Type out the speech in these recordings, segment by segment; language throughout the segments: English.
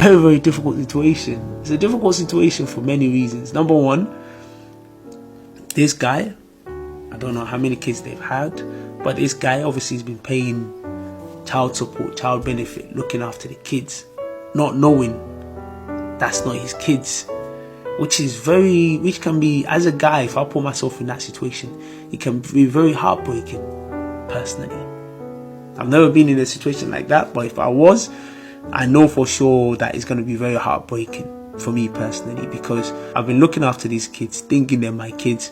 Very, very difficult situation. It's a difficult situation for many reasons. Number one, this guy, I don't know how many kids they've had, but this guy obviously has been paying child support, child benefit, looking after the kids, not knowing that's not his kids, which can be, as a guy, if I put myself in that situation, it can be very heartbreaking, personally. I've never been in a situation like that, but if I was, I know for sure that it's going to be very heartbreaking for me personally, because I've been looking after these kids, thinking they're my kids,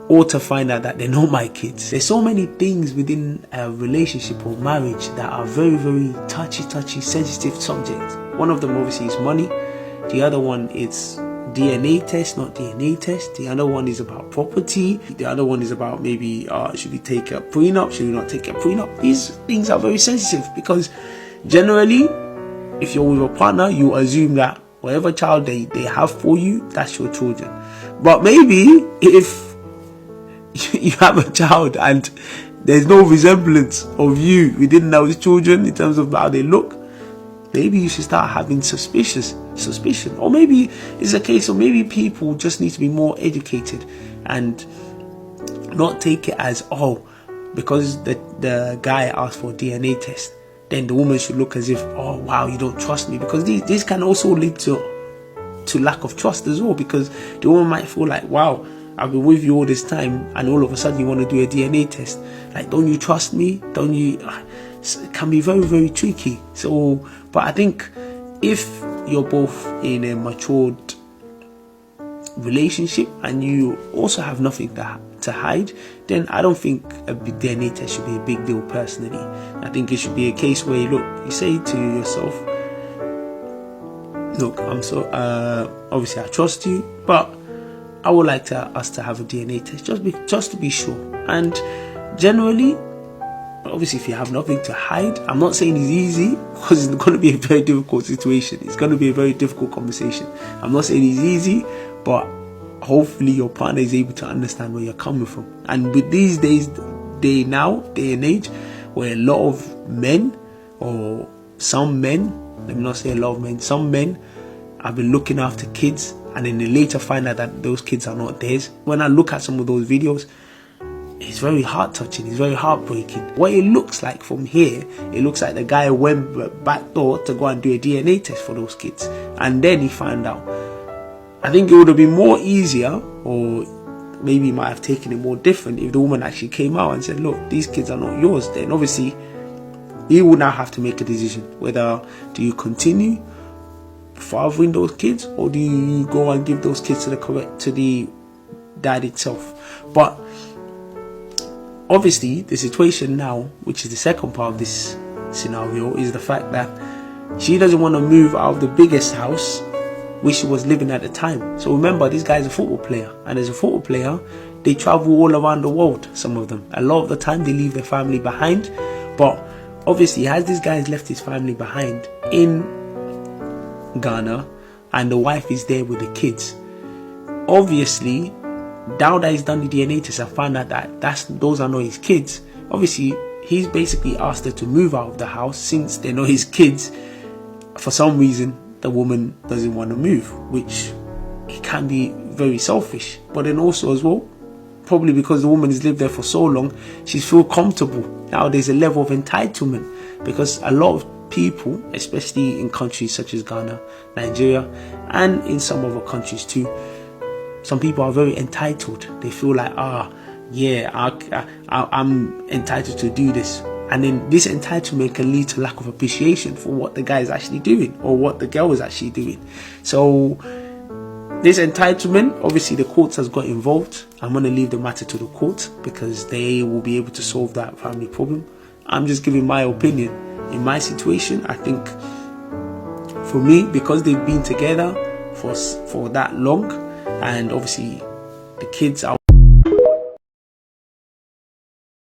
or to find out that they're not my kids. There's so many things within a relationship or marriage that are very, very touchy, sensitive subjects. One of them obviously is money. The other one is DNA test, not DNA test. The other one is about property. The other one is about maybe should we take a prenup, should we not take a prenup. These things are very sensitive because generally, if you're with a partner, you assume that whatever child they have for you, that's your children. But maybe if you have a child and there's no resemblance of you within those children in terms of how they look, maybe you should start having suspicion. Or maybe it's a case of maybe people just need to be more educated and not take it as, oh, because the guy asked for a DNA test, then the woman should look as if, oh wow, you don't trust me. Because this can also lead to lack of trust as well, because the woman might feel like, wow, I've been with you all this time and all of a sudden you want to do a DNA test. Like, don't you trust me? Don't you? It can be very, very tricky. So, but I think if you're both in a matured relationship and you also have nothing to hide, then I don't think a DNA test should be a big deal personally. I think it should be a case where you say to yourself, look, obviously I trust you, but I would like us to have a DNA test just to be sure. And generally, obviously, if you have nothing to hide, I'm not saying it's easy, because it's going to be a very difficult situation. It's going to be a very difficult conversation. I'm not saying it's easy, but hopefully your partner is able to understand where you're coming from. And with these day and age, where a lot of men, or some men, let me not say a lot of men, some men have been looking after kids and then they later find out that those kids are not theirs. When I look at some of those videos, it's very heart-touching, it's very heartbreaking. What it looks like from here, it looks like the guy went back door to go and do a DNA test for those kids, and then he found out. I think it would have been more easier, or maybe he might have taken it more different, if the woman actually came out and said, look, these kids are not yours. Then obviously he will now have to make a decision, whether do you continue fathering those kids, or do you go and give those kids to the dad itself. But obviously the situation now, which is the second part of this scenario, is the fact that she doesn't want to move out of the biggest house where she was living at the time. So remember, this guy is a football player, and as a football player, they travel all around the world. Some of them, a lot of the time, they leave their family behind. But obviously, as this guy has left his family behind in Ghana, and the wife is there with the kids, obviously, now that he's done the DNA test and found out that those are not his kids, obviously he's basically asked her to move out of the house since they're not his kids. For some reason, the woman doesn't want to move, which it can be very selfish. But then also as well, probably because the woman has lived there for so long, she's feel comfortable. Now there's a level of entitlement, because a lot of people, especially in countries such as Ghana, Nigeria, and in some other countries too, some people are very entitled. They feel like, I'm entitled to do this. And then this entitlement can lead to lack of appreciation for what the guy is actually doing, or what the girl is actually doing. So this entitlement, obviously the courts has got involved. I'm going to leave the matter to the court, because they will be able to solve that family problem. I'm just giving my opinion. In my situation, I think for me, because they've been together for that long, and obviously the kids are